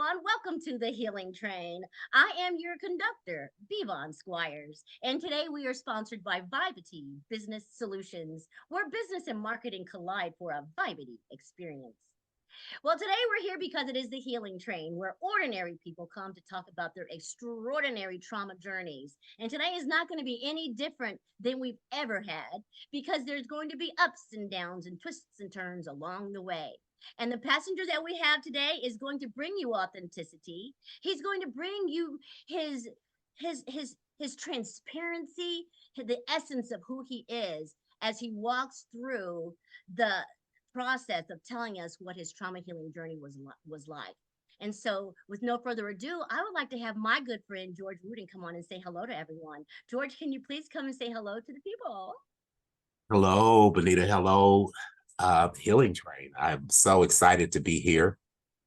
everyone. Welcome to the Healing Train. I am your conductor, B.Von Squires, and today we are sponsored by Vivity Business Solutions, where business and marketing collide for a Vivity experience. Well, today we're here because it is the Healing Train, where ordinary people come to talk about their extraordinary trauma journeys. And today is not going to be any different than we've ever had because there's going to be ups and downs and twists and turns along the way. And the passenger that we have today is going to bring you authenticity. He's going to bring you his his transparency, the essence of who he is as he walks through the process of telling us what his trauma healing journey was like. And so, with no further ado, I would like to have my good friend George Rudin come on and say hello to everyone. George, can you please come and say hello to the people? Hello, Benita. Hello, Healing Train. I'm so excited to be here.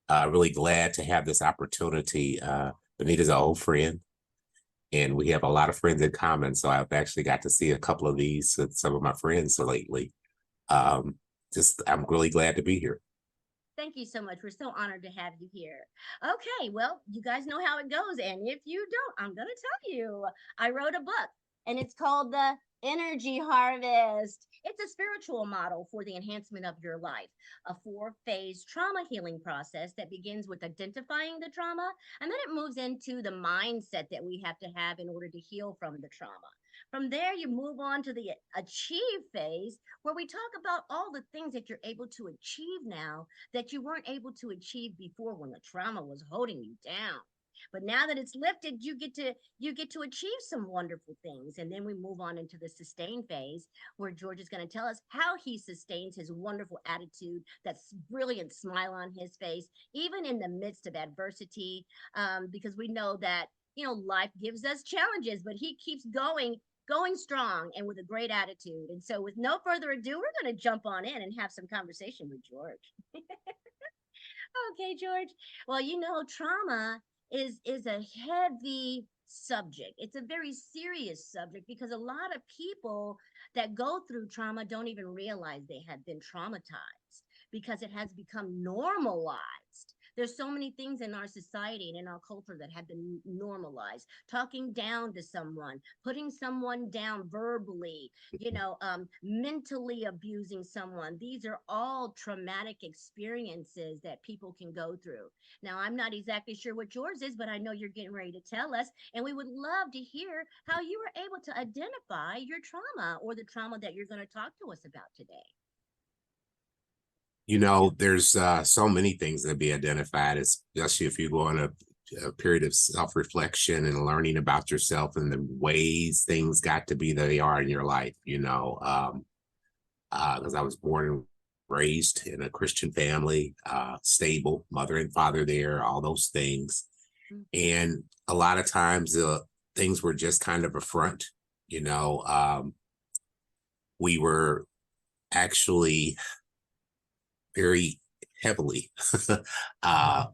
Really glad to have this opportunity. Benita's an old friend, and we have a lot of friends in common. So I've actually got to see a couple of these with some of my friends lately. I'm really glad to be here. Thank you so much. We're so honored to have you here. Okay, well, you guys know how it goes. And if you don't, I'm going to tell you. I wrote a book, and it's called The Energy Harvest. It's a spiritual model for the enhancement of your life, a four-phase trauma healing process that begins with identifying the trauma, and then it moves into the mindset that we have to have in order to heal from the trauma. From there, you move on to the achieve phase, where we talk about all the things that you're able to achieve now that you weren't able to achieve before when the trauma was holding you down. But now that it's lifted, you get to achieve some wonderful things. And then we move on into the sustain phase, where George is going to tell us how he sustains his wonderful attitude, that brilliant smile on his face, even in the midst of adversity, because we know that life gives us challenges, but he keeps going strong and with a great attitude. And so, with no further ado, we're going to jump on in and have some conversation with George. Okay, George. Well, trauma is a heavy subject. It's a very serious subject because a lot of people that go through trauma don't even realize they have been traumatized because it has become normalized. There's so many things in our society and in our culture that have been normalized. Talking down to someone, putting someone down verbally, mentally abusing someone. These are all traumatic experiences that people can go through. Now, I'm not exactly sure what yours is, but I know you're getting ready to tell us. And we would love to hear how you were able to identify your trauma or the trauma that you're going to talk to us about today. There's so many things that be identified, especially if you go on a period of self-reflection and learning about yourself and the ways things got to be that they are in your life, because I was born and raised in a Christian family, stable, mother and father there, all those things. And a lot of times things were just kind of a front, we were actually very heavily, I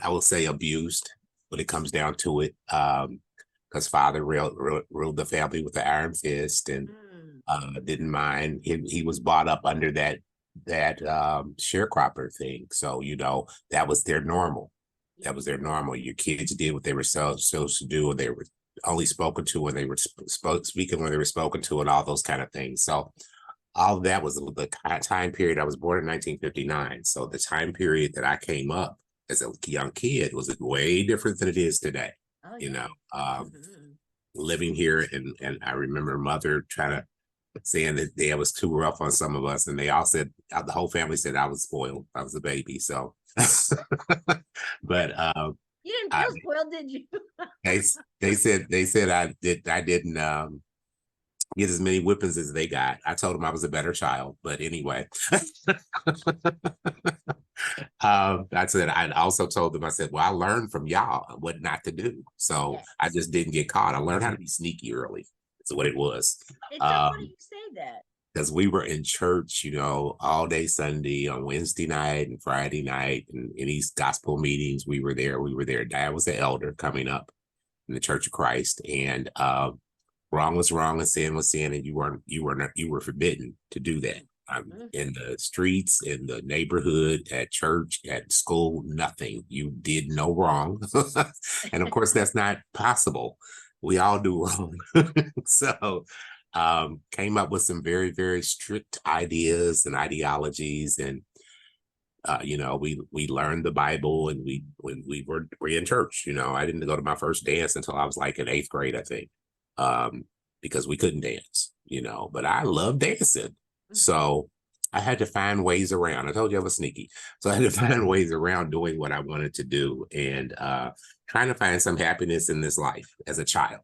will say, abused when it comes down to it, because father ruled the family with the iron fist and didn't mind. He was brought up under that sharecropper thing, so that was their normal. That was their normal. Your kids did what they were supposed to do, and they were only spoken to when they were speaking when they were spoken to, and all those kind of things. So all of that was the time period. I was born in 1959. So the time period that I came up as a young kid was way different than it is today. Oh, yeah. Living here, and I remember mother saying that dad was too rough on some of us. And they all said, the whole family said I was spoiled. I was a baby. So, but you didn't feel spoiled, did you? they said I didn't get as many whippings as they got. I told them I was a better child, but anyway. I also told them, I said, well, I learned from y'all what not to do. So yes. I just didn't get caught. I learned how to be sneaky early. That's what it was. It's so funny you say that. Because we were in church, all day Sunday, on Wednesday night and Friday night, and in these gospel meetings, we were there. Dad was the elder coming up in the Church of Christ, and wrong was wrong and sin was sin, and you were forbidden to do that. In the streets, in the neighborhood, at church, at school, nothing. You did no wrong. And of course, that's not possible. We all do wrong. So came up with some very, very strict ideas and ideologies. And we learned the Bible, and when we were in church. I didn't go to my first dance until I was like in 8th grade, I think. Because we couldn't dance, but I love dancing. So I had to find ways around. I told you I was sneaky. So I had to find ways around doing what I wanted to do, and trying to find some happiness in this life as a child.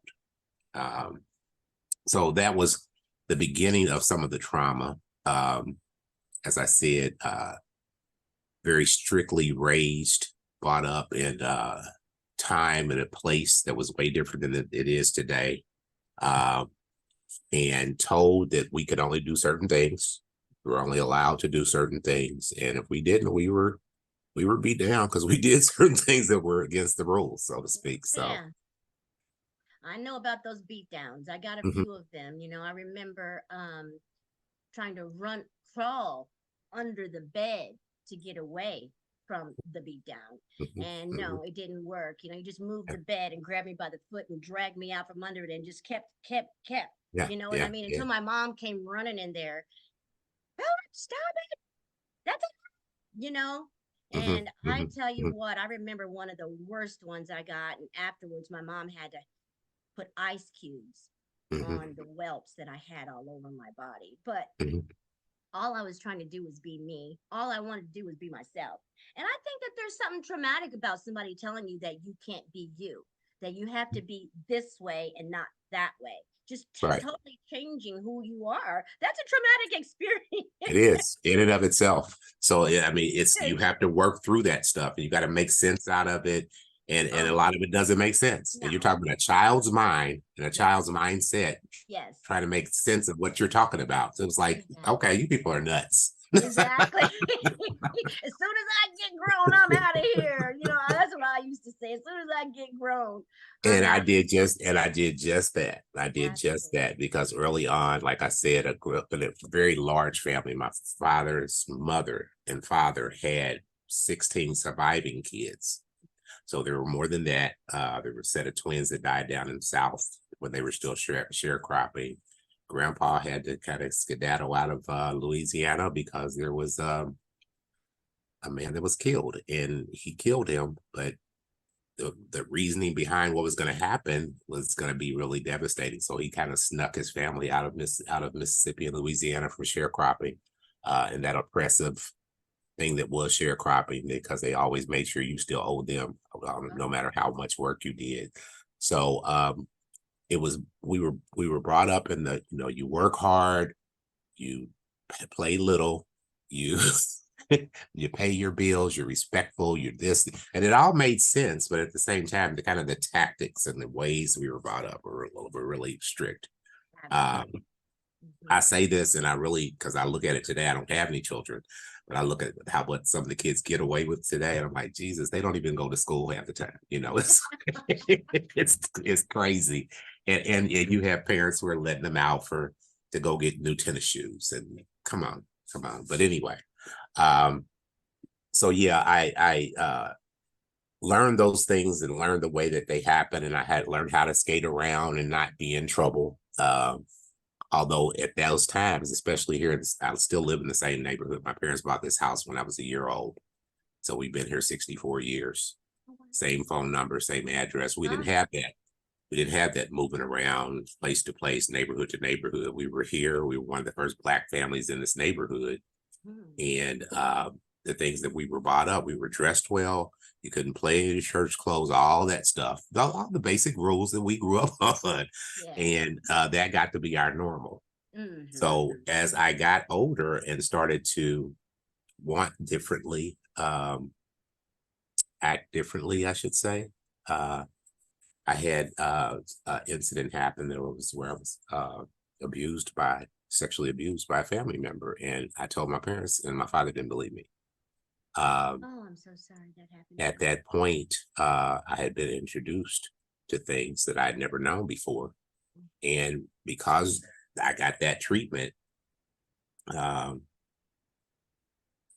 So that was the beginning of some of the trauma. As I said, very strictly raised, brought up in time and a place that was way different than it is today. And told that we could only do certain things. We were only allowed to do certain things. And if we didn't, we were beat down because we did certain things that were against the rules, so to speak. So Yeah. I know about those beat downs. I got a mhm, few of them. I remember trying to crawl under the bed to get away from the beat down. mhm, And mhm. no, it didn't work. You just moved the bed and grabbed me by the foot and dragged me out from under it and just kept. Yeah, You know what I yeah, mean? yeah. Until my mom came running in there. "Help, stop it. That's it. Mhm, And I mhm, tell you mhm, what, I remember one of the worst ones I got. And afterwards, my mom had to put ice cubes on mhm, the whelps that I had all over my body. But mhm. all I was trying to do was be me. All I wanted to do was be myself. And I think that there's something traumatic about somebody telling you that you can't be you, that you have to be this way and not that way. Just Right. totally changing who you are. That's a traumatic It experience. is in and of itself. So yeah, I mean, you have to work through that stuff, and you got to make sense out of it. And a Oh, lot of it doesn't make sense. And you're no. talking about a child's mind and a Yes. child's mindset, Yes. trying to make sense of what you're talking about. So it was like, okay, Exactly. you people are nuts. Exactly. As soon as I get grown, I'm out of here. That's what I used to say. As soon as I get grown, I'm And out of here. I did just that. I did just Absolutely. that because early on, like I said, I grew up in a very large family. My father's mother and father had 16 surviving kids. So there were more than that. There were a set of twins that died down in the South when they were still sharecropping. Grandpa had to kind of skedaddle out of Louisiana because there was a man that was killed, and he killed him, but the reasoning behind what was going to happen was going to be really devastating. So he kind of snuck his family out of Mississippi and Louisiana for sharecropping, and that oppressive thing that was sharecropping, because they always made sure you still owed them, no Oh, matter how much work you did. So it was we were brought up in the you work hard, you play little, you you pay your bills, you're respectful, you're this, and it all made sense. But at the same time, the kind of the tactics and the ways we were brought up were really strict. Um, absolutely. I Mhm. say this, and I really, because I look at it today, I don't have any children, but I look at what some of the kids get away with today, and I'm like, Jesus, they don't even go to school half the time. It's it's crazy, and you have parents who are letting them out to go get new tennis shoes, and come on, come on. But anyway, um, so yeah, I learned those things and learned the way that they happen, and I had learned how to skate around and not be in trouble. Although at those times, especially here, I still live in the same neighborhood. My parents bought this house when I was a year old. So we've been here 64 years. Oh, wow. Same phone number, same address. We didn't Ah, have that. We didn't have that moving around place to place, neighborhood to neighborhood. We were here. We were one of the first Black families in this neighborhood. hmm. And the things that we were brought up, we were dressed well. You couldn't play in your church clothes, all that stuff, all the basic rules that we grew up on. Yes. And that got to be our normal. Hmm. So as I got older and started to want differently, act differently, I should say, uh, I had an incident happen that was where I was sexually abused by a family member, and I told my parents, and my father didn't believe me. Um, Oh, I'm so sorry that happened to at you. that point, I had been introduced to things that I'd never known before, and because I got that treatment, um,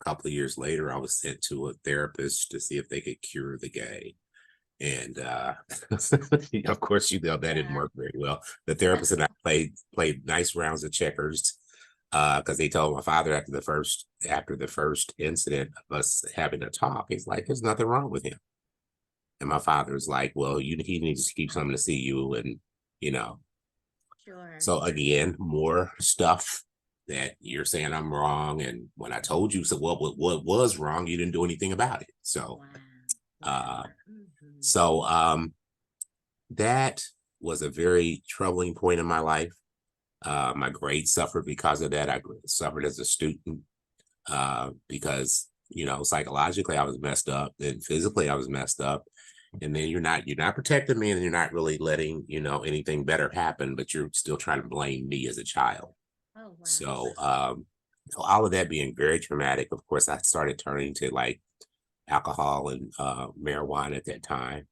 A couple of years later, I was sent to a therapist to see if they could cure the gay. And of course, that didn't Yeah. work very well. The therapist and I played nice rounds of checkers because they told my father after the first incident of us having a talk, he's like, "There's nothing wrong with him." And my father's like, "Well, he needs to keep something to see you," and you know. Sure. So again, more stuff that you're saying I'm wrong, and when I told you, so what was wrong, you didn't do anything about it. So, Wow. uh, Yeah. Mhm. so that was a very troubling point in my life. My grades suffered because of that. I suffered as a student because psychologically I was messed up, and physically I was messed up. And then you're not protecting me, and you're not really letting anything better happen, but you're still trying to blame me as a child. Oh, wow. So all of that being very traumatic, of course, I started turning to like alcohol and marijuana at that time.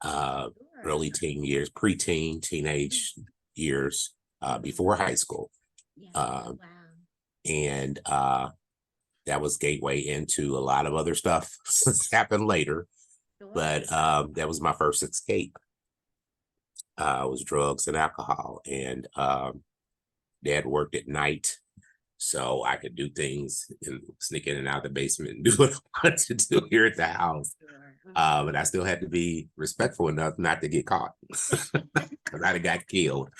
Uh, Sure. Early teen years, preteen, Mm. teenage years, Mhm. before high school. Yeah. Oh, Um, wow. and that was gateway into a lot of other stuff happened later. Sure. But that was my first escape. Was drugs and alcohol. And dad worked at night, so I could do things and sneak in and out of the basement and do what I wanted to do here at the house. Sure. But I still had to be respectful enough not to get caught because I'd have got killed.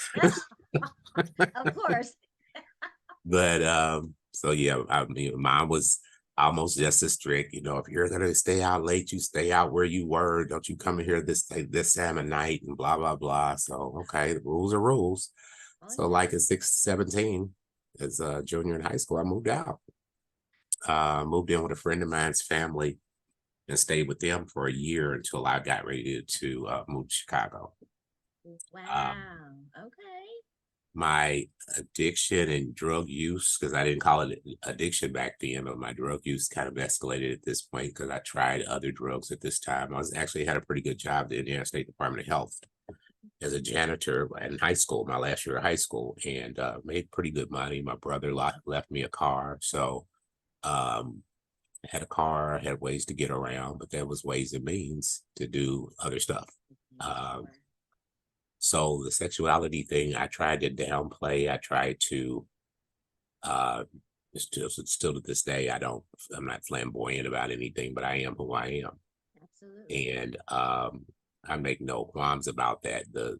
Of course. But so yeah, I mean, mine was almost just as strict. If you're gonna stay out late, you stay out where you were. Don't you come in here this time of night and blah blah blah. So okay, the rules are rules. Oh, So yeah. like at 17, as a junior in high school, I moved out. Moved in with a friend of mine's family and stayed with them for a year until I got ready to move to Chicago. Um, Wow. Okay. my addiction and drug use, because I didn't call it addiction back then, but my drug use kind of escalated at this point because I tried other drugs at this time. I was actually had a pretty good job at the Indiana State Department of Health as a janitor in high school, my last year of high school, and made pretty good money. My brother left me a car, so um, had a car, had ways to get around, but there was ways and means to do other stuff. Um, Sure. so the sexuality thing, I tried to downplay. I tried to uh, still to this day, I'm not flamboyant about anything, but I am who I am, Absolutely. and I make no qualms about that. The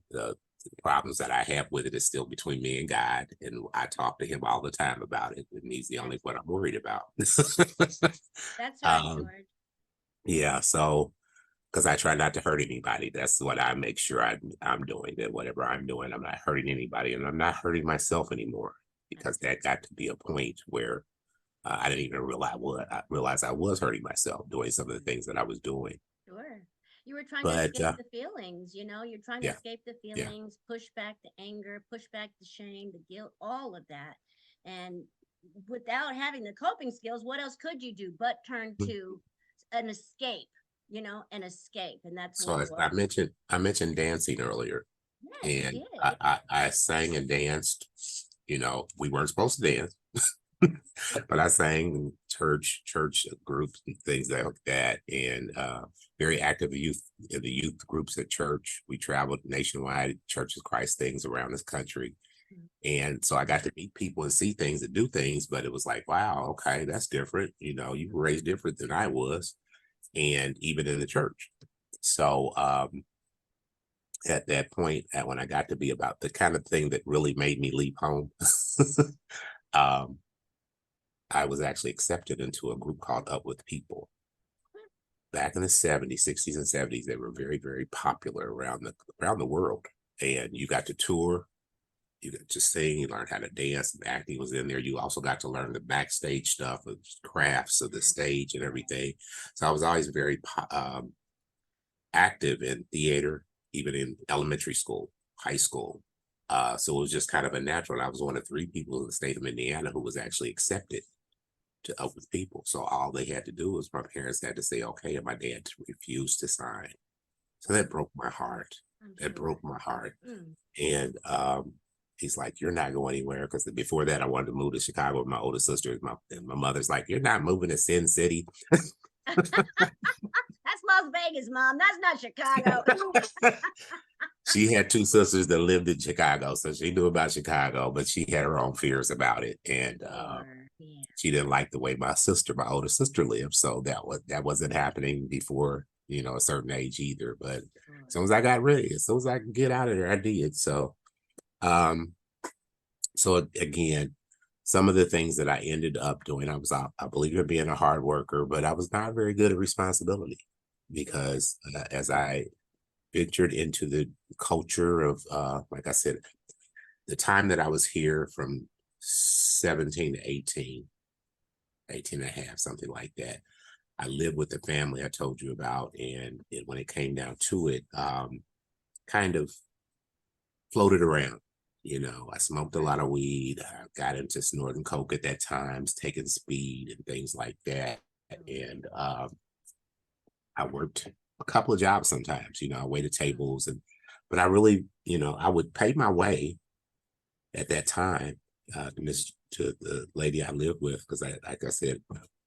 problems that I have with it is still between me and God, and I talk to Him all the time about it, and He's the only one I'm Absolutely. worried about. That's right, um, George. yeah, so because I try not to hurt anybody. That's what I make sure I'm doing. That whatever I'm doing, I'm not hurting anybody, and I'm not hurting myself anymore because that got to be a point where I didn't even realize I was hurting myself doing some of the things that I was doing. Sure. You were trying to But escape the feelings, you're trying to yeah, escape the yeah. feelings, push back the anger, push back the shame, the guilt, all of that. And without having the coping skills, what else could you do but turn to an escape, an escape. And that's So what it I was. mentioned dancing earlier, Yes, you and did. I sang and danced. We weren't supposed to dance, but I sang in church groups and things like that, and very active youth in the youth groups at church. We traveled nationwide, Church of Christ things around this country, Mm. and so I got to meet people and see things and do things. But it was like, wow, okay, that's different. You were raised different than I was, and even in the church. So at that point, when I got to be about the kind of thing that really made me leave home, um, I was actually accepted into a group called Up With People. Back in the 70s, 60s, and 70s, they were very, very popular around the world. And you got to tour, you got to sing, you learned how to dance, and acting was in there. You also got to learn the backstage stuff of crafts of the stage and everything. So I was always very active in theater, even in elementary school, high school. So it was just kind of a natural. I was one of three people in the state of Indiana who was actually accepted to Up With People. So all they had to do was my parents had to say okay, and my dad refused to sign. So that broke my heart. I'm That sure. broke my heart. Mm. And He's like, you're not going anywhere. Because before that, I wanted to move to Chicago with my older sister. And my mother's like, you're not moving to Sin City. That's Las Vegas, Mom. That's not Chicago. She had two sisters that lived in Chicago, so she knew about Chicago, but she had her own fears about it. And Sure. Yeah. she didn't like the way my older sister lived. So that wasn't happening before, a certain age either. But as soon as I got ready, as soon as I could get out of there, I did. Um, so again, some of the things that I ended up doing, I believe in being a hard worker, but I was not very good at responsibility because as I ventured into the culture of, like I said, the time that I was here from 17 to 18 and a half, something like that. I lived with the family I told you about. And when it came down to it, kind of floated around. I smoked a lot of weed. I got into snorting coke at that time, taking speed and things like that. And I worked a couple of jobs sometimes, I waited tables but I really, I would pay my way at that time to the lady I lived with, because like I said,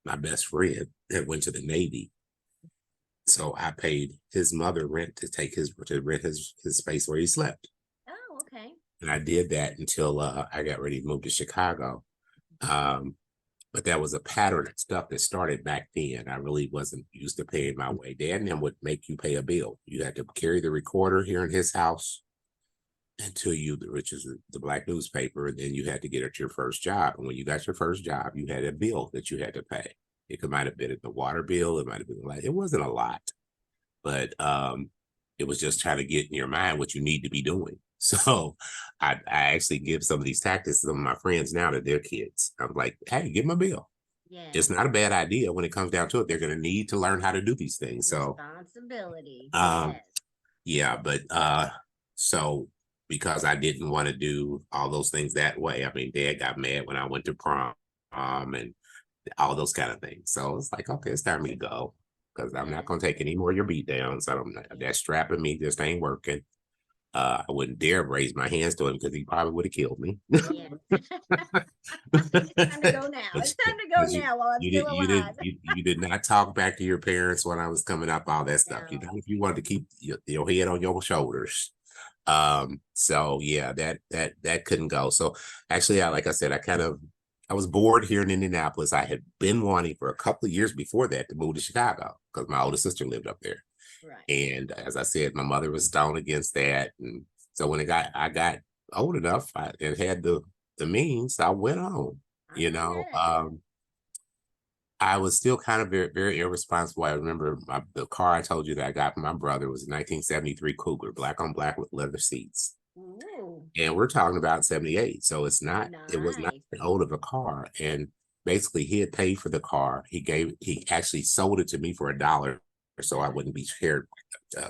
my best friend had went to the Navy. So I paid his mother rent to rent his space where he slept. Oh, okay. And I did that until I got ready to move to Chicago. But that was a pattern of stuff that started back then. I really wasn't used to paying my way. Dad and them would make you pay a bill. You had to carry the recorder here in his house until which is the black newspaper, and then you had to get at your first job. And when you got your first job, you had a bill that you had to pay. Might have been the water bill. It might have been like, it wasn't a lot, but it was just trying to get in your mind what you need to be doing. So I actually give some of these tactics to some of my friends now to their kids. I'm like, hey, give them a bill. Yeah. It's not a bad idea when it comes down to it. They're going to need to learn how to do these things. So responsibility. Yes. yeah, but so because I didn't want to do all those things that way, I mean, Dad got mad when I went to prom and all those kind of things. So it's like, okay, it's time for me to go, because I'm not going to take any more of your beat downs. That strapping me just ain't working. I wouldn't dare raise my hands to him because he probably would have killed me. Yeah. It's time to go now. It's time to go now while I'm still alive. You did not talk back to your parents when I was coming up, all that stuff. No. If you wanted to keep your head on your shoulders. So yeah, that couldn't go. So actually, like I said, I was bored here in Indianapolis. I had been wanting for a couple of years before that to move to Chicago because my older sister lived up there. Right. And as I said, my mother was stone against that. And so when I got old enough and had the means, I went home. I was still kind of very, very irresponsible. I remember the car I told you that I got from my brother was a 1973 Cougar, black on black with leather seats. Ooh. And we're talking about 78. So it was not Nice. old of a car. And basically he had paid for the car. He actually sold it to me for $1, so I wouldn't be scared.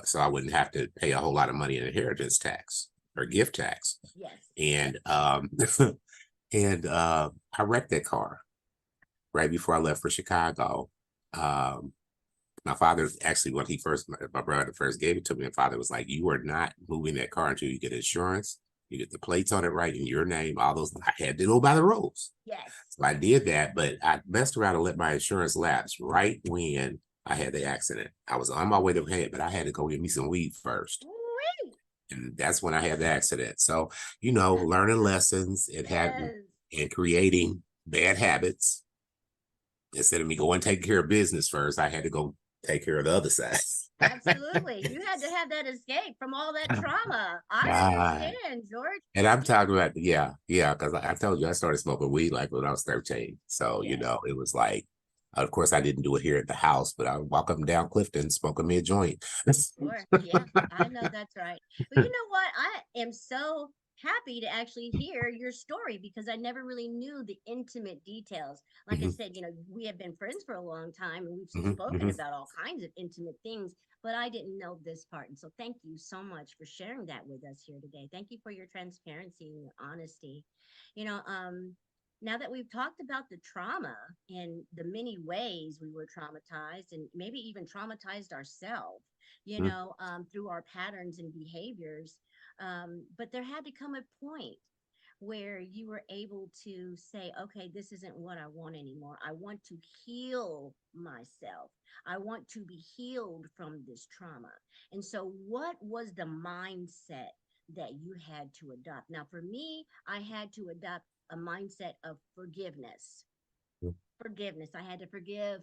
So I wouldn't have to pay a whole lot of money in inheritance tax or gift tax. Yes. And I wrecked that car right before I left for Chicago. My father actually, when my brother first gave it to me, my father was like, "You are not moving that car until you get insurance, you get the plates on it right in your name, all those." I had to go by the rules. Yes. So I did that, but I messed around and let my insurance lapse right when I had the accident. I was on my way to head, but I had to go get me some weed first. Woo-wee. And that's when I had the accident. So, learning lessons and creating bad habits. Instead of me going and taking care of business first, I had to go take care of the other side. Absolutely. You had to have that escape from all that trauma. I understand, George. And I'm talking about, because I told you I started smoking weed like when I was 13. So, it was like, of course, I didn't do it here at the house, but I would walk up and down Clifton smoking me a joint. Sure. Yeah, I know that's right. But you know what? I am so happy to actually hear your story because I never really knew the intimate details. Like I said, we have been friends for a long time and we've spoken about all kinds of intimate things, but I didn't know this part. And so thank you so much for sharing that with us here today. Thank you for your transparency and your honesty. You know, now that we've talked about the trauma and the many ways we were traumatized and maybe even traumatized ourselves, through our patterns and behaviors. But there had to come a point where you were able to say, okay, this isn't what I want anymore. I want to heal myself. I want to be healed from this trauma. And so, what was the mindset that you had to adopt? Now, for me, I had to adopt a mindset of forgiveness. Forgiveness. I had to forgive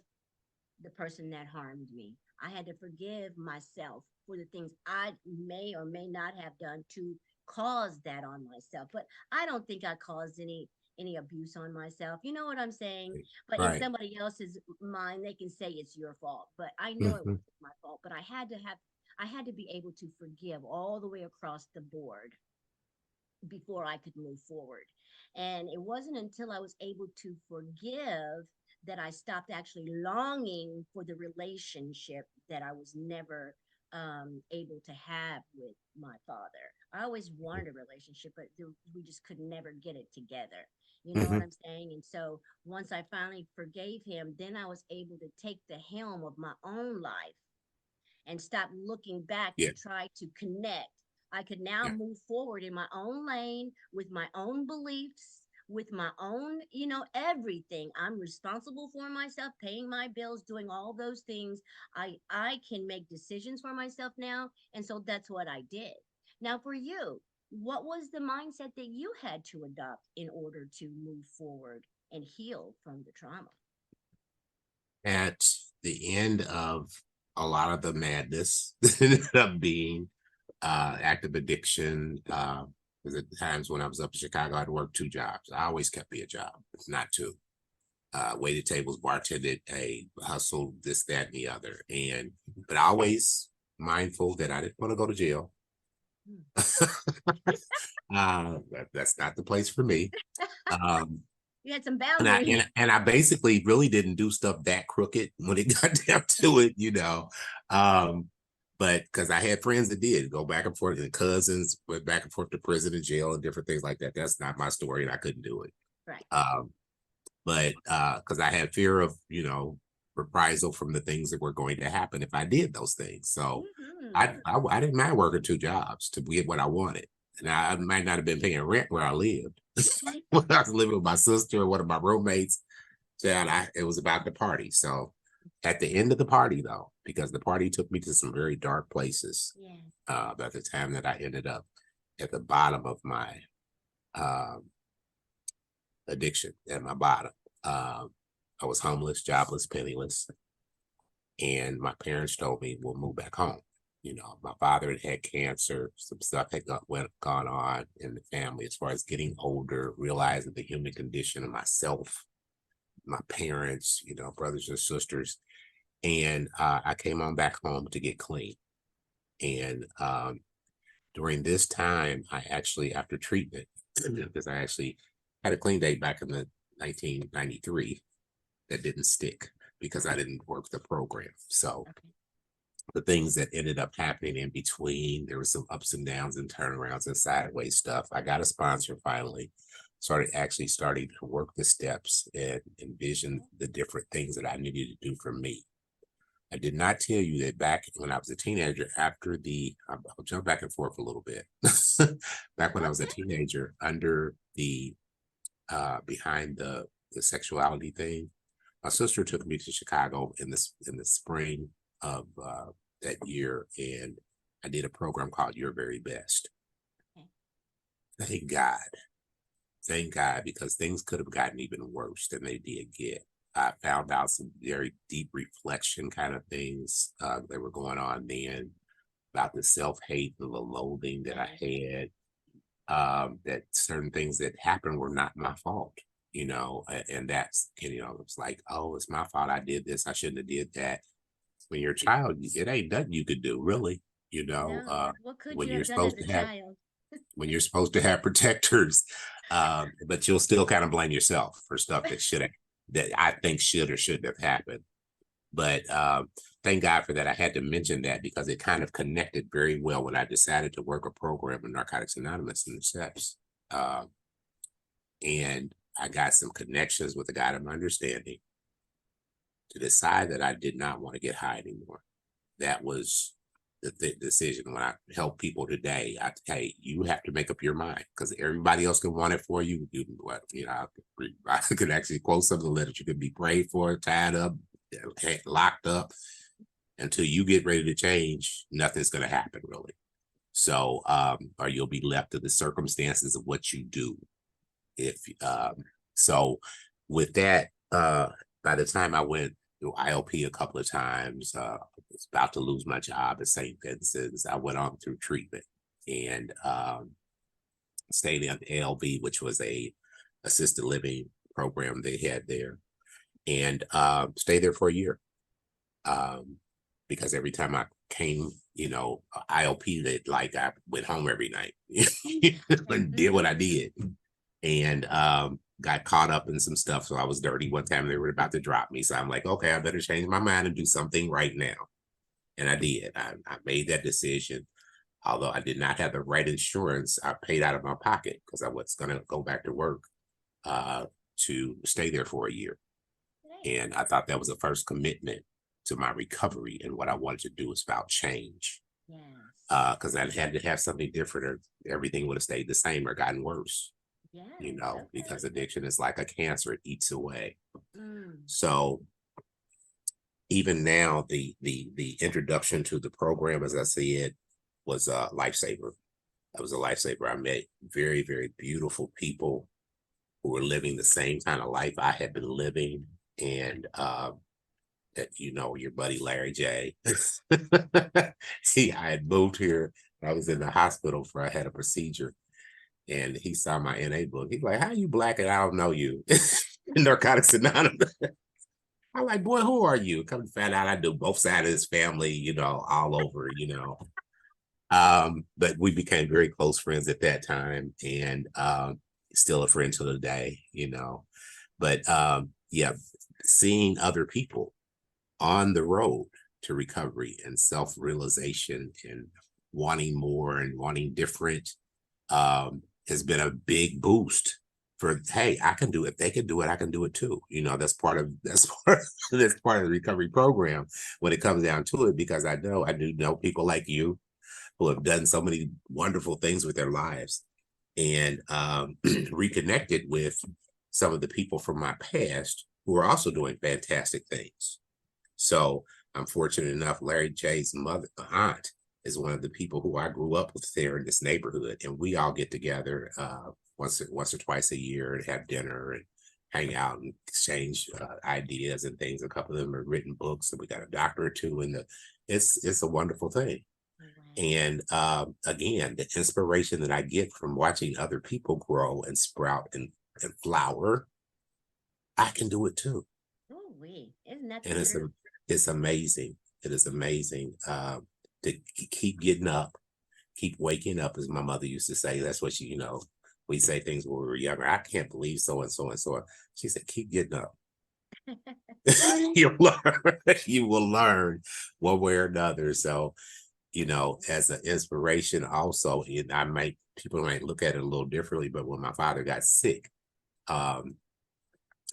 the person that harmed me. I had to forgive myself for the things I may or may not have done to cause that on myself. But I don't think I caused any abuse on myself. You know what I'm saying? But in Right. somebody else's mind, they can say it's your fault. But I know it Mhm. wasn't my fault. But I had to be able to forgive all the way across the board before I could move forward. And it wasn't until I was able to forgive that I stopped actually longing for the relationship that I was never able to have with my father. I always wanted a relationship, but we just could never get it together. You know what Mhm. I'm saying? And so once I finally forgave him, then I was able to take the helm of my own life and stop looking back Yeah. to try to connect. I could now Yeah. move forward in my own lane with my own beliefs, with my own, everything. I'm responsible for myself, paying my bills, doing all those things. I can make decisions for myself now, and so that's what I did. Now for you, what was the mindset that you had to adopt in order to move forward and heal from the trauma? At the end of a lot of the madness that ended up being active addiction. Because at times when I was up in Chicago, I'd work two jobs. I always kept me a job, if not two. Waited tables, bartended, a hustled, this, that, and the other. And but always mindful that I didn't want to go to jail. Hmm. That's not the place for me. Um, You had some and I boundaries. and I basically really didn't do stuff that crooked when it got down to it, you know. Um, but because I had friends that did go back and forth, and cousins went back and forth to prison and jail and different things like that. That's not my story, and I couldn't do it. Right. Um, but because I had fear of, reprisal from the things that were going to happen if I did those things. So Hmm. I didn't mind working two jobs to get what I wanted, and I might not have been paying rent where I lived when I was living with my sister or one of my roommates. And it was about the party. So at the end of the party, though, because the party took me to some very dark places, Yeah. at the time that I ended up at the bottom of my um, addiction, at my bottom. Um, I was homeless, jobless, penniless, and my parents told me we'll move back home. My father had had cancer. Some stuff had gone on in the family as far as getting older, realizing the human condition of myself, my parents, brothers and sisters. And I came on back home to get clean. And during this time, I actually, after treatment, because I actually had a clean date back in the 1993 that didn't stick because I didn't work the program. So Okay. the things that ended up happening in between, there were some ups and downs and turnarounds and sideways stuff. I got a sponsor finally, starting to work the steps and envision the different things that I needed to do for me. I did not tell you that back when I was a teenager, I'll jump back and forth a little bit. Back when I was a Okay. teenager, under behind the sexuality thing, my sister took me to Chicago in the spring of that year, and I did a program called Your Very Best. Okay. Thank God, thank God, because things could have gotten even worse than they did get. I found out some very deep reflection kind of things that were going on then about the self hate and the loathing that I Yes. had. That certain things that happened were not my fault, and that's, it's like, oh, it's my fault. I did this. I shouldn't have did that. When you're a child, it ain't nothing you could do, really. You know, No. uh, What could when you you're have done as supposed a to have child? when you're supposed to have protectors, but you'll still kind of blame yourself for stuff that I think should or shouldn't have happened. But thank God for that. I had to mention that because it kind of connected very well when I decided to work a program with Narcotics Anonymous and the steps. Uh, and I got some connections with a guy of my understanding to decide that I did not want to get high anymore. That was the decision when I help people today. Hey, you have to make up your mind because everybody else can want it for you. I could actually quote some of the literature. You could be prayed for, tied up, locked up until you get ready to change. Nothing's going to happen really. So, or you'll be left to the circumstances of what you do. If so, with that, by the time I went through IOP a couple of times, I was about to lose my job at St. Vincent's. I went on through treatment and stayed in ALV, which was a assisted living program they had there, and stayed there for a year. Because every time I came, IOP that like I went home every night and did what I did, and got caught up in some stuff. So I was dirty one time. They were about to drop me, so I'm like, okay, I better change my mind and do something right now. And I did. I made that decision. Although I did not have the right insurance, I paid out of my pocket because I was going to go back to work to stay there for a year. And I thought that was the first commitment to my recovery, and what I wanted to do is about change. Yes. Because I had to have something different, or everything would have stayed the same or gotten worse. Yes. Because addiction is like a cancer; it eats away. Mm. So even now, the introduction to the program, as I said, was a lifesaver. It was a lifesaver. I met very, very beautiful people who were living the same kind of life I had been living, and that your buddy Larry J. I had moved here. I was in the hospital I had a procedure, and he saw my NA book. He's like, "How you Black and I don't know you?" Narcotics Anonymous. I'm like, "Boy, who are you?" Come to find out, I do both sides of his family, all over, But we became very close friends at that time, and still a friend to the day, But yeah, seeing other people on the road to recovery and self-realization and wanting more and wanting different has been a big boost for, hey, I can do it. If they can do it, I can do it too. That's part of the recovery program when it comes down to it, because I do know people like you who have done so many wonderful things with their lives, and reconnected with some of the people from my past who are also doing fantastic things. So I'm fortunate enough, Larry J's aunt is one of the people who I grew up with there in this neighborhood. And we all get together once or twice a year and have dinner and hang out and exchange ideas and things. A couple of them have written books, and we got a doctor or two it's a wonderful thing. And again, the inspiration that I get from watching other people grow and sprout and flower, I can do it too. Oh, isn't that and it's amazing. It is amazing to keep getting up, keep waking up, as my mother used to say. That's what she, we say things when we were younger. I can't believe so and so and so. She said, keep getting up. You will learn one way or another. So, as an inspiration also, and people might look at it a little differently, but when my father got sick,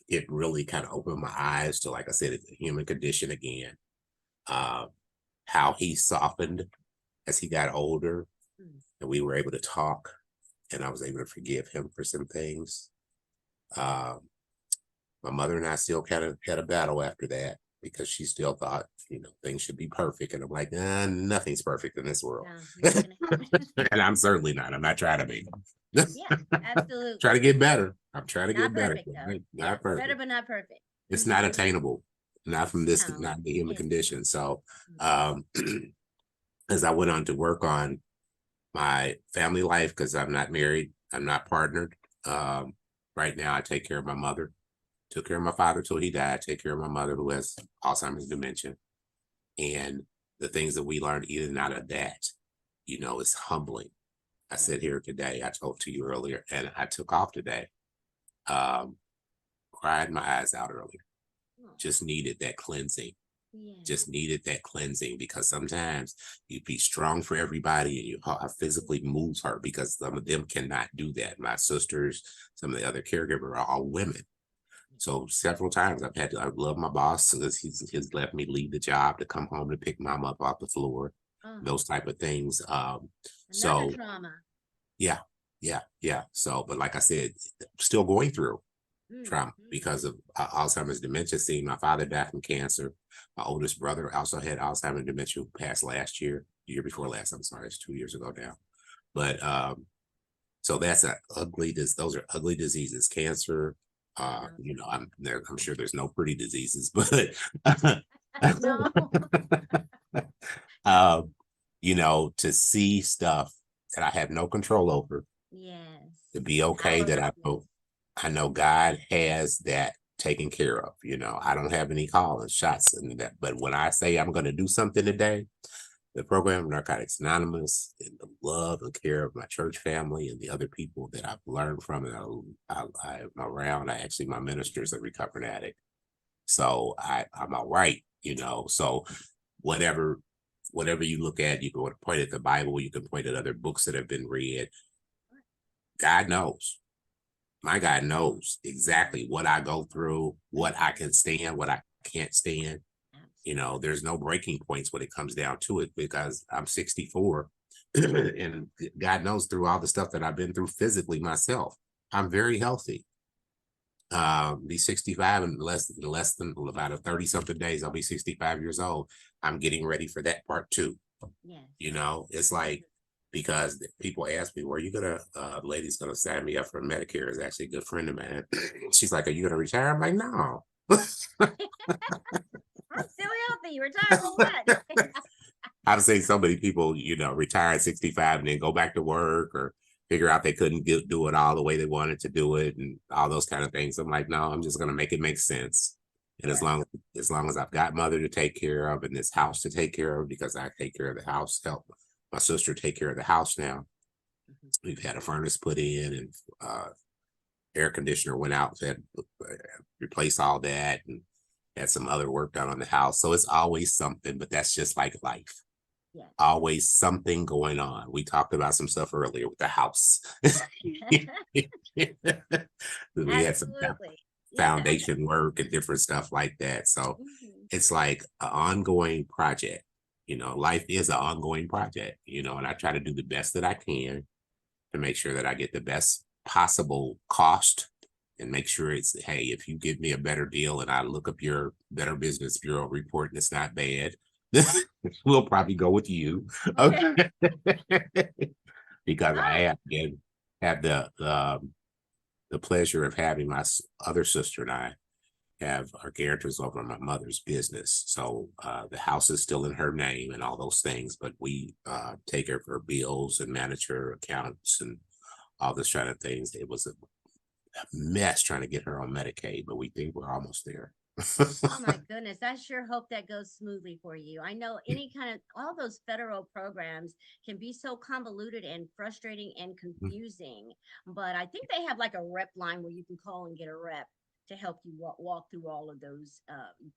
it really kind of opened my eyes to, like I said, it's a human condition again. How he softened as he got older, and we were able to talk, and I was able to forgive him for some things. My mother and I still kind of had a battle after that, because she still thought, things should be perfect. And I'm like, nothing's perfect in this world. And I'm certainly not. I'm not trying to be. Yeah, absolutely. Try to get better. I'm trying to get better. Not perfect. Better, but not perfect. It's not attainable. Not from this, not the human condition. So as I went on to work on my family life, because I'm not married, I'm not partnered. Right now, I take care of my mother. Took care of my father till he died. Take care of my mother, who has Alzheimer's dementia. And the things that we learned even out of that, is humbling. I sit here today, I told to you earlier, and I took off today. Cried my eyes out earlier. Just needed that cleansing. Just needed that cleansing, because sometimes you be strong for everybody and you physically moves her, because some of them cannot do that. My sisters, some of the other caregivers are all women. So several times I love my boss, because he's let me leave the job to come home to pick mom up off the floor. those type of things. Another So trauma. yeah, yeah. So, but like I said, still going through trauma Mm-hmm. because of Alzheimer's dementia. Seeing my father die from cancer. My oldest brother also had Alzheimer's dementia, who passed last year, the year before last. I'm sorry, it's 2 years ago now. But so that's a ugly. Those are ugly diseases. Cancer. I know. I'm sure there's no pretty diseases, but No. um, to see stuff that I have no control over, Yes. to be okay that Powerlessness. I know God has that taken care of. I don't have any calling shots in that, but when I say I'm going to do something today, the program Narcotics Anonymous and the love and care of my church family and the other people that I've learned from and I'm around. My minister is a recovering addict, so I'm all right. So whatever whatever you look at, you can point at the Bible, you can point at other books that have been read. God knows. My God knows exactly what I go through, what I can stand, what I can't stand. Absolutely. There's no breaking points when it comes down to it because I'm 64 and God knows through all the stuff that I've been through physically myself, I'm very healthy. Be 65 in less than about a 30 something days. I'll be 65 years old. I'm getting ready for that part too. Yes. It's like, because people ask me, were you gonna lady's gonna sign me up for Medicare? Is actually a good friend of mine. She's like, are you gonna retire? I'm like, no. I'm still healthy. Retire for what? I've seen so many people, retire at 65 and then go back to work or figure out they couldn't do it all the way they wanted to do it and all those kind of things. I'm like, no, I'm just gonna make it make sense. And Yes. as long as I've got mother to take care of and this house to take care of, because I take care of the house, help my sister take care of the house now. Mhm. We've had a furnace put in and air conditioner went out, so had to replace all that and had some other work done on the house. So it's always something, but that's just like life. Yes. Always something going on. We talked about some stuff earlier with the house. We had some Absolutely. Yeah. foundation work and different stuff like that. So Mhm. it's like an ongoing project. Life is an ongoing project, and I try to do the best that I can to make sure that I get the best possible cost and make sure it's, hey, if you give me a better deal and I look up your Better Business Bureau report and it's not bad, we'll probably go with you. Okay. Okay. Because I Oh, have the pleasure of having my other sister and I have our guarantors over my mother's business. So the house is still in her name and all those things, but we take care of her bills and manage her accounts and all this kind of things. It was a mess trying to get her on Medicaid, but we think we're almost there. oh my goodness. I sure hope that goes smoothly for you. I know any kind of all those federal programs can be so convoluted and frustrating and confusing, but I think they have like a rep line where you can call and get a rep to help you walk through all of those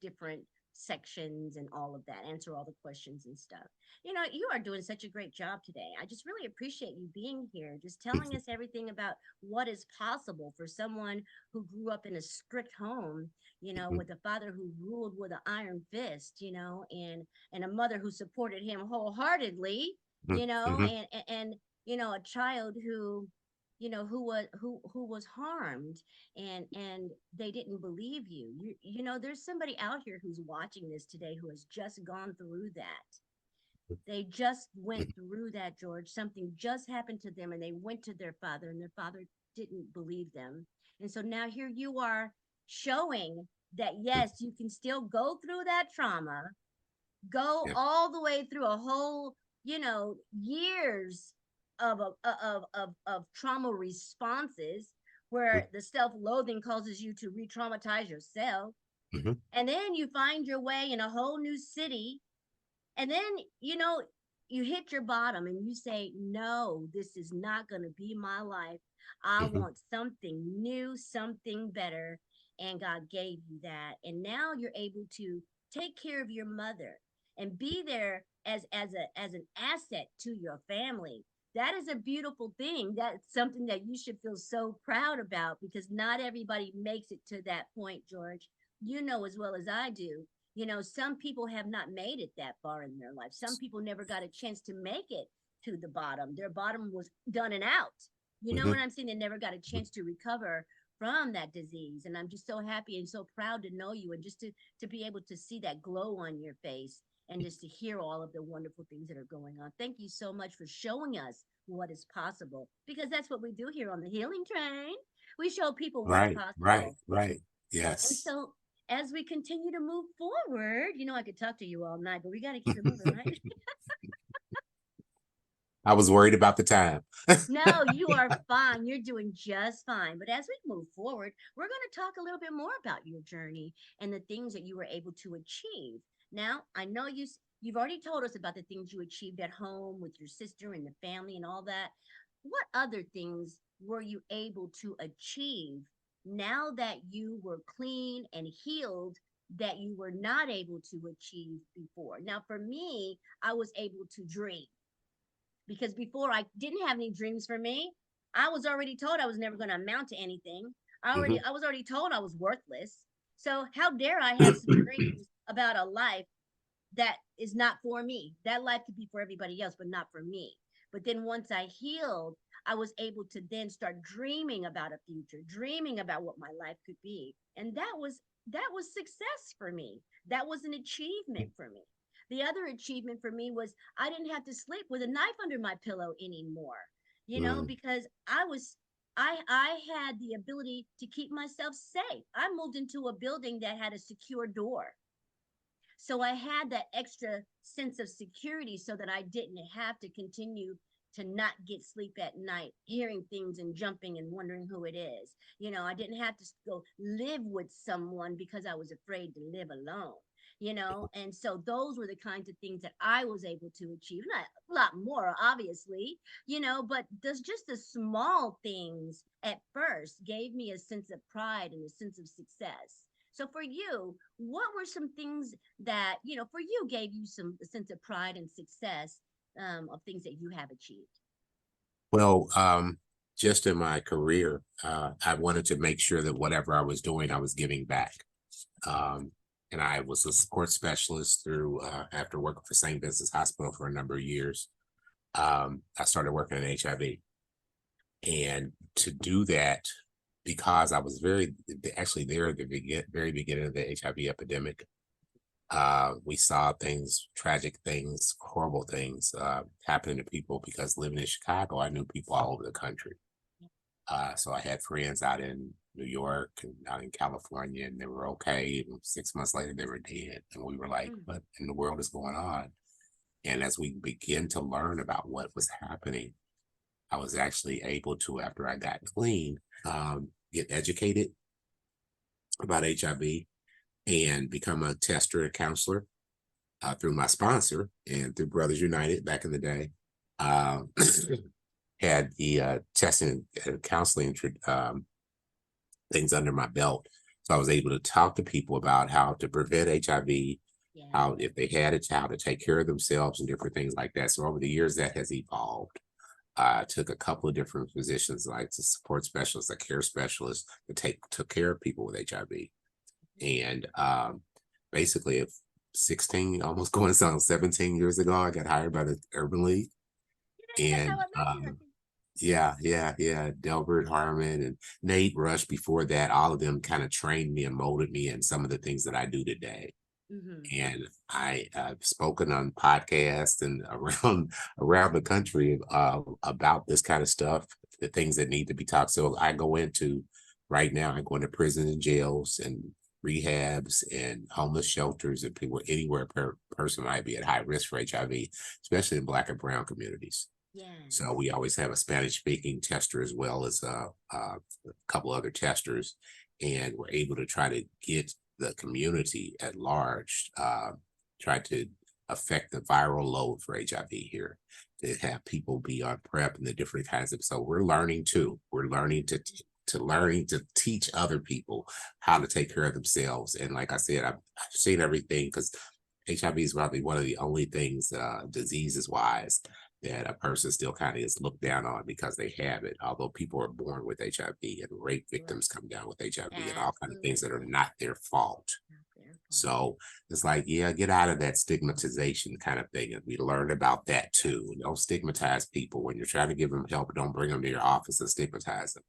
different sections and all of that, answer all the questions and stuff. You are doing such a great job today. I just really appreciate you being here, just telling us everything about what is possible for someone who grew up in a strict home, with a father who ruled with an iron fist, and a mother who supported him wholeheartedly, and a child who who was harmed, and they didn't believe you. There's somebody out here who's watching this today who has just gone through that. They just went through that, George. Something just happened to them, and they went to their father, and their father didn't believe them. And so now here you are showing that, yes, you can still go through that trauma, go Yeah. all the way through a whole, years of trauma responses where the self-loathing causes you to re-traumatize yourself. Mhm. And then you find your way in a whole new city, and then, you hit your bottom and you say, no, this is not going to be my life. I Mhm. want something new, something better. And God gave you that. And now you're able to take care of your mother and be there as an asset to your family. That is a beautiful thing. That's something that you should feel so proud about, because not everybody makes it to that point, George. You know as well as I do. You know, some people have not made it that far in their life. Some people never got a chance to make it to the bottom. Their bottom was done and out. You know what Mhm. I'm saying? They never got a chance to recover from that disease. And I'm just so happy and so proud to know you, and just to be able to see that glow on your face, and just to hear all of the wonderful things that are going on. Thank you so much for showing us what is possible, because that's what we do here on the Healing Train. We show people what's Right, right, possible. right. And Yes. so as we continue to move forward, you know, I could talk to you all night, but we got to keep it moving, right? I was worried about the time. No, you are fine. You're doing just fine. But as we move forward, we're going to talk a little bit more about your journey and the things that you were able to achieve. Now, I know you've already told us about the things you achieved at home with your sister and the family and all that. What other things were you able to achieve now that you were clean and healed, that you were not able to achieve before? Now, for me, I was able to dream, because before I didn't have any dreams for me. I was already told I was never going to amount to anything. Mhm. I was already told I was worthless. So how dare I have some dreams about a life that is not for me? That life could be for everybody else, but not for me. But then once I healed, I was able to then start dreaming about a future, dreaming about what my life could be. And that was success for me. That was an achievement for me. The other achievement for me was I didn't have to sleep with a knife under my pillow anymore. You know, Mm. because I had the ability to keep myself safe. I moved into a building that had a secure door. So I had that extra sense of security, so that I didn't have to continue to not get sleep at night, hearing things and jumping and wondering who it is. You know, I didn't have to go live with someone because I was afraid to live alone. You know, and so those were the kinds of things that I was able to achieve. Not a lot more, obviously, you know, but there's just the small things at first gave me a sense of pride and a sense of success. So for you, what were some things that, you know, for you gave you some sense of pride and success, of things that you have achieved? Well, just in my career, I wanted to make sure that whatever I was doing, I was giving back. Um, and I was a support specialist through after working for St. Vincent's Hospital for a number of years. I started working in HIV, and to do that, because I was actually there at the very beginning of the HIV epidemic. We saw things, tragic things, horrible things happening to people, because living in Chicago, I knew people all over the country. So I had friends out in New York and out in California, and they were okay. And 6 months later, they were dead. And we were like, Mm. what in the world is going on? And as we begin to learn about what was happening, I was actually able to, after I got clean, get educated about HIV and become a tester and counselor through my sponsor and through Brothers United back in the day. Um, had the testing and counseling things under my belt. So I was able to talk to people about how to prevent HIV, Yeah. how if they had it, how to take care of themselves and different things like that. So over the years, that has evolved. I took a couple of different positions, like the support specialist, a care specialist, to took care of people with HIV. And basically, if 16, almost going on 17 years ago, I got hired by the Urban League. Yeah, that's how And I met you, I think. yeah, yeah, yeah. Delbert Harmon and Nate Rush before that, all of them kind of trained me and molded me in some of the things that I do today. Mm-hmm. And I've spoken on podcasts and around the country about this kind of stuff, the things that need to be talked. So I go into right now, I go into prisons and jails and rehabs and homeless shelters and people anywhere per person might be at high risk for HIV, especially in Black and Brown communities. So Yes. we always have a Spanish speaking tester as well as a couple other testers, and we're able to try to get the community at large, try to affect the viral load for HIV here, to have people be on PrEP and the different kinds of. So we're learning too. We're learning to learning to teach other people how to take care of themselves. And like I said, I've seen everything, because HIV is probably one of the only things, diseases wise, that a person still kind of is looked down on because they have it. Although people are born with HIV, and rape Right. victims come down with HIV, and all kind of things that are Absolutely. not their fault. Not their So it's like, yeah, get out of that stigmatization kind of thing. And we learned about that too. Don't stigmatize people when you're trying to give them help. Don't bring them to your office and stigmatize them.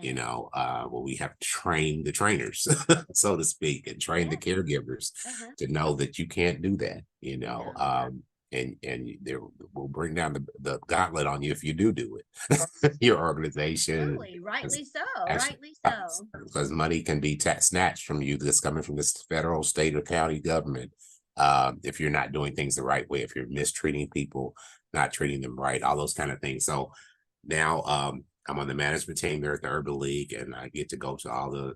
Yes. Well, we have trained the trainers, so to speak, and train the Yes. caregivers Uh-huh. to know that you can't do that, No. and there will bring down the gauntlet on you if you do it. Your organization, Truly, as, rightly so, as rightly so. because money can be snatched from you that's coming from this federal, state, or county government if you're not doing things the right way, if you're mistreating people, not treating them right, all those kind of things. So now I'm on the management team there at the Urban League, and I get to go to all the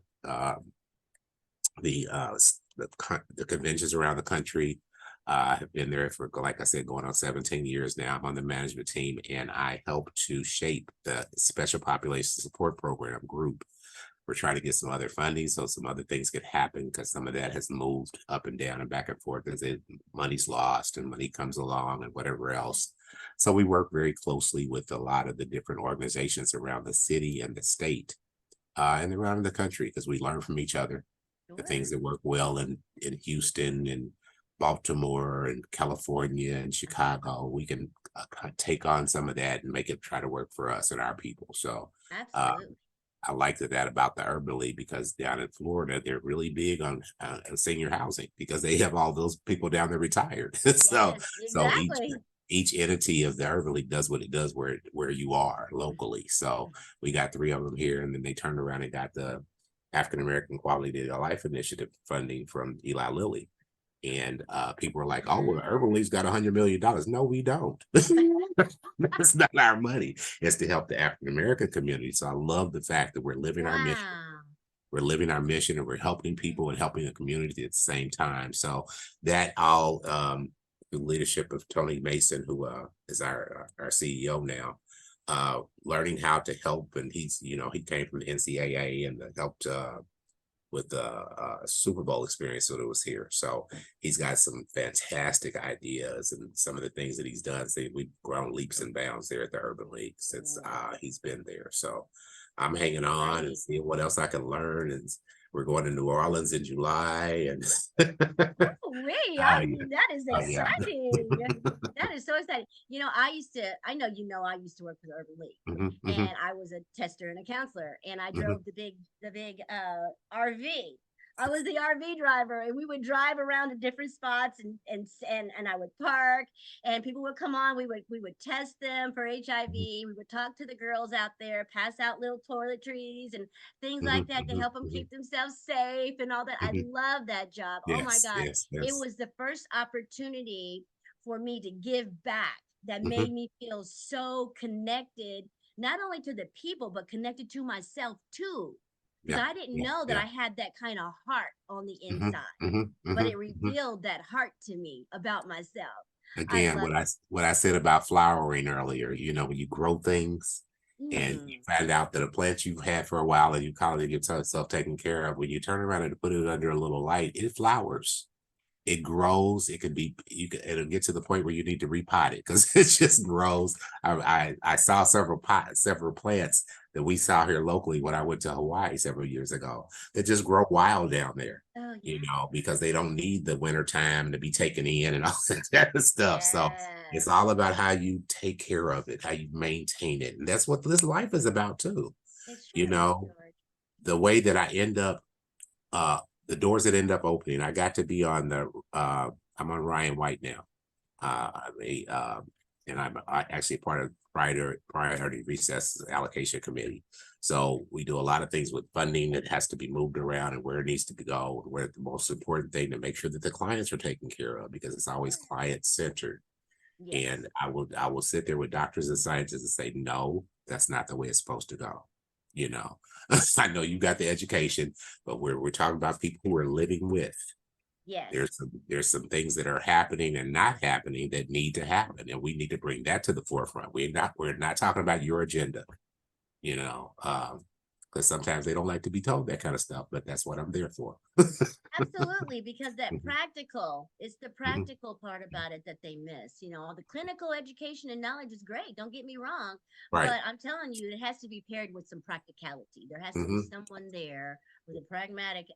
the conventions around the country. I have been there for, like I said, going on 17 years now. I'm on the management team, and I help to shape the Special Population Support Program group. We're trying to get some other funding so some other things could happen, because some of that has moved up and down and back and forth as money's lost and money comes along and whatever else. So we work very closely with a lot of the different organizations around the city and the state and around the country, because we learn from each other. The Sure. things that work well in Houston and Baltimore and California and Chicago, we can take on some of that and make it try to work for us and our people. So Absolutely. I like that about the Urban League, because down in Florida, they're really big on senior housing, because they have all those people down there retired. so Yes, so exactly. each entity of the Urban League does what it does where you are locally. So we got 3 of them here, and then they turned around and got the African American Quality of Life Initiative funding from Eli Lilly. And people were like, "Oh, well, Urban League's got $100 million." No, we don't. That's not our money. It's to help the African American community. So I love the fact that we're living our mission. Wow. We're living our mission, and we're helping people and helping the community at the same time. So that all the leadership of Tony Mason, who is our CEO now, learning how to help. And he's, he came from the NCAA and helped with the Super Bowl experience that it was here. So he's got some fantastic ideas, and some of the things that he's done. We've grown leaps and bounds there at the Urban League since he's been there. So I'm hanging on and Great. seeing what else I can learn. And we're going to New Orleans in July. And Wait, oh yeah, that is oh yeah. exciting. That is so exciting. I know, I used to work for the Urban League, Mhm, mhm, and I was a tester and a counselor, and I mhm, drove the big RV. I was the RV driver, and we would drive around to different spots, and I would park, and people would come on. We would test them for mhm, HIV. We would talk to the girls out there, pass out little toiletries and things like mhm, that to mhm, help them mhm, keep themselves safe and all that. I mhm. love that job. Oh my Yes, God. yes, It yes. was the first opportunity for me to give back that Mhm. made me feel so connected, not only to the people, but connected to myself too. Because Yeah, I didn't yeah, know that yeah. I had that kind of heart on the Mhm, inside, mhm, but mhm, it mhm. revealed that heart to me about myself. I Again, love it. what I said about flowering earlier, when you grow things and you Mm, find out that a plant you've had for a while and you call it yourself taken care of, when you turn around and put it under a little light, it flowers. It grows. It could be, it'll get to the point where you need to repot it, because it just grows. I saw several plants that we saw here locally when I went to Hawaii several years ago that just grow wild down there, oh yeah. because they don't need the winter time to be taken in and all that kind of stuff. So it's Yes. all about how you take care of it, how you maintain it. And that's what this life is about too. It's You true, know, George. the way that I end up uh the doors that end up opening. I got to be on the I'm on Ryan White now. I'm and I'm actually part of priority recess allocation committee. So we do a lot of things with funding that has to be moved around and where it needs to go, and where the most important thing to make sure that the clients are taken care of, because it's always Sure. client centered. And Yes. I will sit there with doctors and scientists and say, no, that's not the way it's supposed to go. You know, I know you got the education, but we're talking about people who are living with. Yes. There's some things that are happening and not happening that need to happen, and we need to bring that to the forefront. We're not talking about your agenda, you know. because sometimes they don't like to be told that kind of stuff, but that's what I'm there for. Absolutely, because that Mhm, practical, it's the mhm. practical part about it that they miss. You know, the clinical education and knowledge is great, don't get me wrong, Right. but I'm telling you, it has to be paired with some practicality. There has to be Hmm. someone there with a pragmatic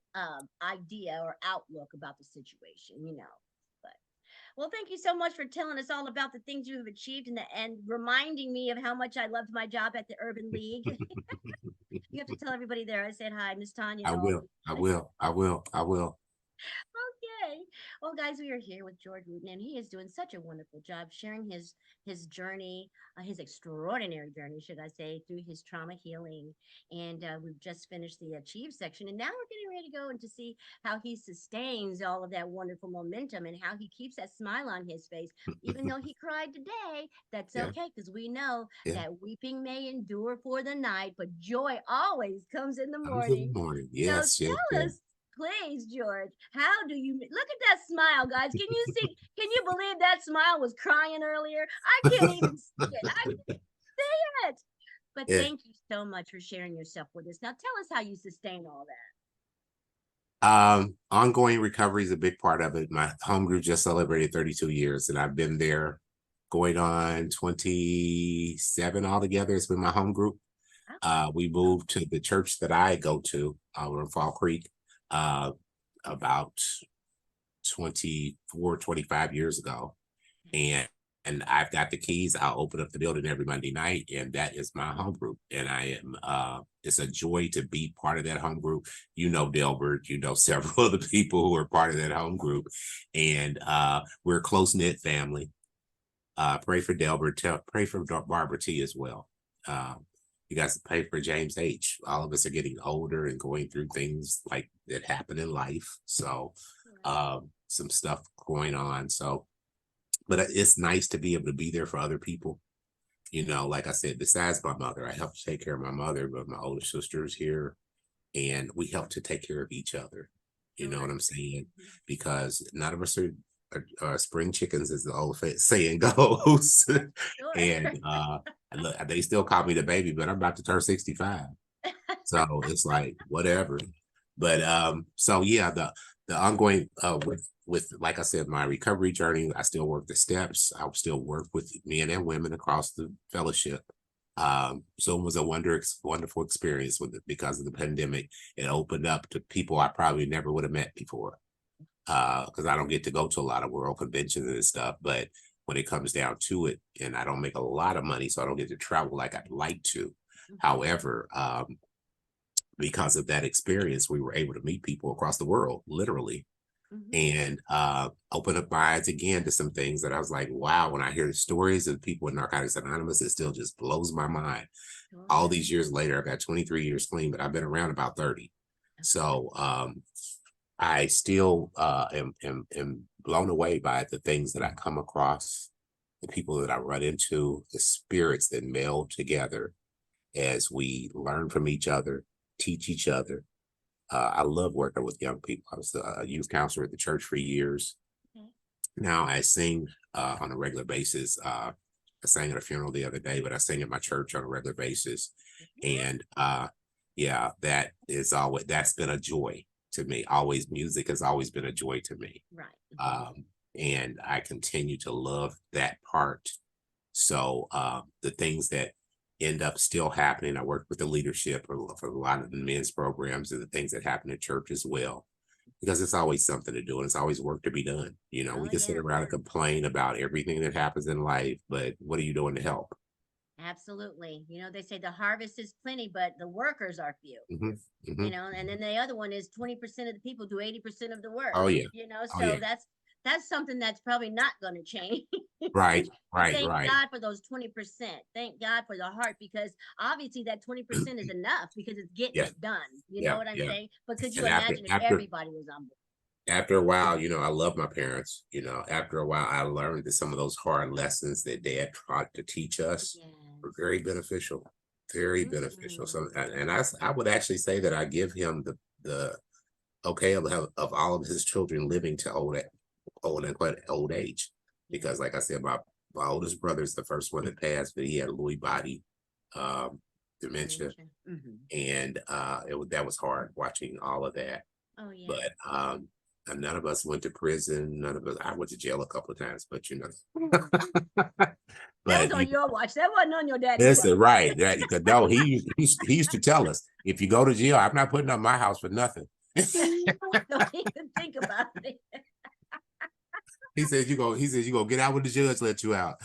idea or outlook about the situation, you know. But well, thank you so much for telling us all about the things you've achieved and reminding me of how much I loved my job at the Urban League. You have to tell everybody there I said hi, Miss Tanya, I and all. will. I will. I will. I will. Okay. Well, guys, we are here with George Wooten, and he is doing such a wonderful job sharing his journey, his extraordinary journey, should I say, through his trauma healing. And we've just finished the achieve section, and now we're getting ready to go and to see how he sustains all of that wonderful momentum and how he keeps that smile on his face, even though he cried today. That's Yeah. okay, because we know Yeah. that weeping may endure for the night, but joy always comes in the Comes in morning. the morning. So Yes. Yes. tell Yes. us, please, George, how do you look at that smile, guys? Can you see? Can you believe that smile was crying earlier? I can't even see it. I can't. But Yeah. thank you so much for sharing yourself with us. Now tell us how you sustain all that. Ongoing recovery is a big part of it. My home group just celebrated 32 years, and I've been there going on 27 altogether. It's been my home group. We Oh, moved to the church that I go to over in Fall Creek uh, about 24, 25 years ago. And I've got the keys. I'll open up the building every Monday night, and that is my home group. And I am it's a joy to be part of that home group. You know Delbert, you know several of the people who are part of that home group. And we're a close-knit family. Pray for Delbert, pray for Barbara T as well. You guys pray for James H. All of us are getting older and going through things like that happen in life. So some stuff going on. So but it's nice to be able to be there for other people. You know, like I said, besides my mother, I help to take care of my mother, but my older sister is here and we help to take care of each other. You know what sure. I'm saying? Mhm. Because none of us are spring chickens, as the old saying goes. Sure. And look, they still call me the baby, but I'm about to turn 65. So it's like whatever. But so yeah, the ongoing with like I said, my recovery journey, I still work the steps. I still work with men and women across the fellowship. So it was a wonderful experience with it because of the pandemic. It opened up to people I probably never would have met before. Because I don't get to go to a lot of world conventions and stuff, but when it comes down to it, and I don't make a lot of money, so I don't get to travel like I'd like to. Mhm, However, because of that experience, we were able to meet people across the world, literally, mhm. and open up my eyes again to some things that I was like, wow, when I hear the stories of people in Narcotics Anonymous, it still just blows my mind. All Sure. these years later, I've got 23 years clean, but I've been around about 30. So I still am blown away by the things that I come across, the people that I run into, the spirits that meld together as we learn from each other, teach each other. I love working with young people. I was a youth counselor at the church for years. Okay. Now I sing on a regular basis. I sang at a funeral the other day, but I sing at my church on a regular basis. Mhm. And yeah, that's been a joy to me. Always music has always been a joy to me. Right. Mhm. Um, and I continue to love that part. So the things that end up still happening, I work with the leadership for a lot of the men's programs and the things that happen at church as well, because it's always something to do and it's always work to be done. You know, we Oh can sit yeah. around and complain about everything that happens in life, but what are you doing to help? Absolutely. You know, they say the harvest is plenty, but the workers are few. Hmm. You Hmm. know, and then the other one is 20% of the people do 80% of the work. Oh yeah. You know, Oh so yeah. that's something that's probably not going to change. Right. But Right. thank Right. God for those 20%. Thank God for the heart, because obviously that 20% is enough because it's getting Yeah. it done. You know Yeah. what I'm Yeah. saying? But could you And after imagine if after everybody was on board? after a while, you know, I love my parents. You know, after a while, I learned that some of those hard lessons that dad tried to teach us were Yes. very beneficial, very beneficial. Mm-mm. So, and I would actually say that I give him the okay of all of his children living to old and quite old age, Yeah. because like I said, my oldest brother is the first one that passed, but he had a Lewy body. Um, dementia. Mhm. And that was hard watching all of that. Oh yeah. But and none of us went to prison. None of us. I went to jail a couple of times, but That was but on your watch. That wasn't on your daddy's watch. listen, right? That, because no, he used to tell us, if you go to jail, I'm not putting up my house for nothing. Don't even think about it. He says you go get out when the judge let you out.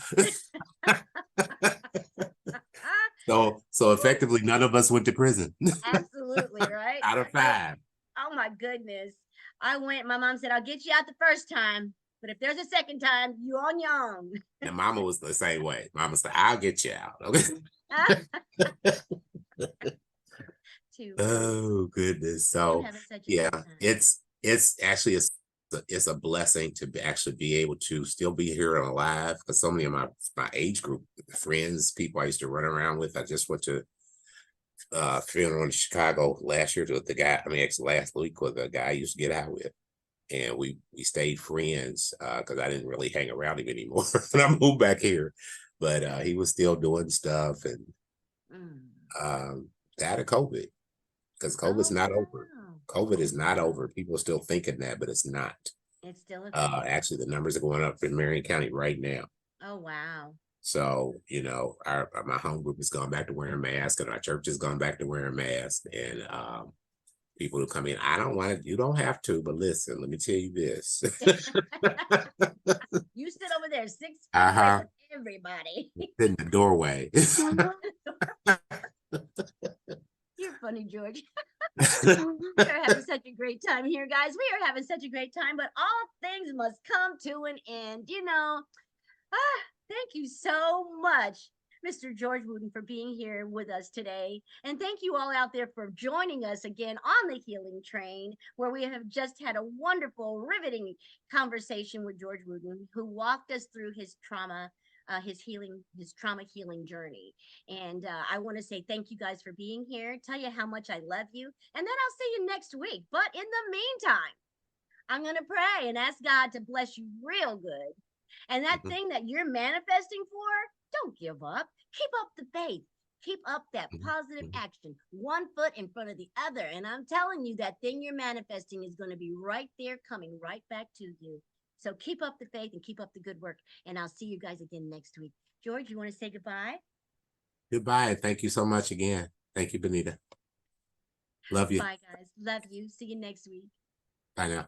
So effectively, none of us went to prison. Absolutely, right? Out of 5. Oh my goodness. I went, my mom said, I'll get you out the first time, but if there's a second time, you on your own. And Mama was the same way. Mama said, I'll get you out. Okay. Oh goodness. So yeah, it's actually it's a blessing to actually be able to still be here and alive, because so many of my age group friends, people I used to run around with. I just went to funeral in Chicago last year with the guy, last week, with the guy I used to get out with. And we stayed friends because I didn't really hang around him anymore when I moved back here. But he was still doing stuff, and died of COVID, because COVID's not over. COVID is not over. People are still thinking that, but it's not. It's still a thing. Actually, the numbers are going up in Marion County right now. Oh wow. So, my home group has gone back to wearing masks, and our church has gone back to wearing masks. And people who come in, I don't want to, you don't have to, but listen, let me tell you this. You sit over there 6 feet away from everybody. In the doorway. You're funny, George. We're having such a great time here, guys. We are having such a great time, but all things must come to an end. Thank you so much, Mr. George Wooten, for being here with us today. And thank you all out there for joining us again on the Healing Train, where we have just had a wonderful, riveting conversation with George Wooten, who walked us through his trauma, his trauma healing journey. And I want to say thank you guys for being here, tell you how much I love you, and then I'll see you next week. But in the meantime, I'm going to pray and ask God to bless you real good. And that thing that you're manifesting for, don't give up. Keep up the faith. Keep up that positive action, one foot in front of the other. And I'm telling you, that thing you're manifesting is going to be right there, coming right back to you. So keep up the faith and keep up the good work. And I'll see you guys again next week. George, you want to say goodbye? Goodbye. Thank you so much again. Thank you, Benita. Love you. Bye, guys. Love you. See you next week. Bye now.